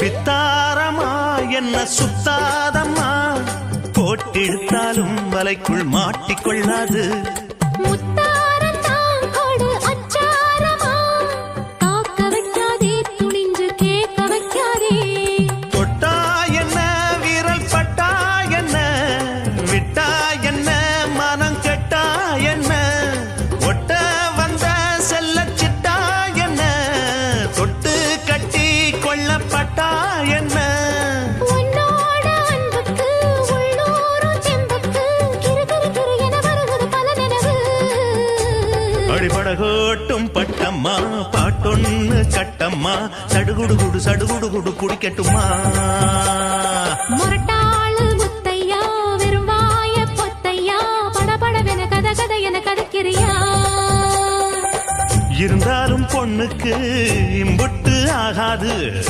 வித்தாரமா என்ன சுத்தாதம்மா, போட்டெடுத்தாலும் வலைக்குள் மாட்டிக்கொள்ளாது. அடிபடகோட்டும் பட்டம்மா பாட்டொன்னு கட்டம்மா, சடுகுடுகுடு சடுகுடுகுடு குடிக்கட்டுமா. முரட்டாளு முத்தையா வெறும்பாய பொத்தையா, படபடவென கத கத என கதைக்கிறியா. இருந்தாலும் பொண்ணுக்கு இம்புட்டு ஆகாது.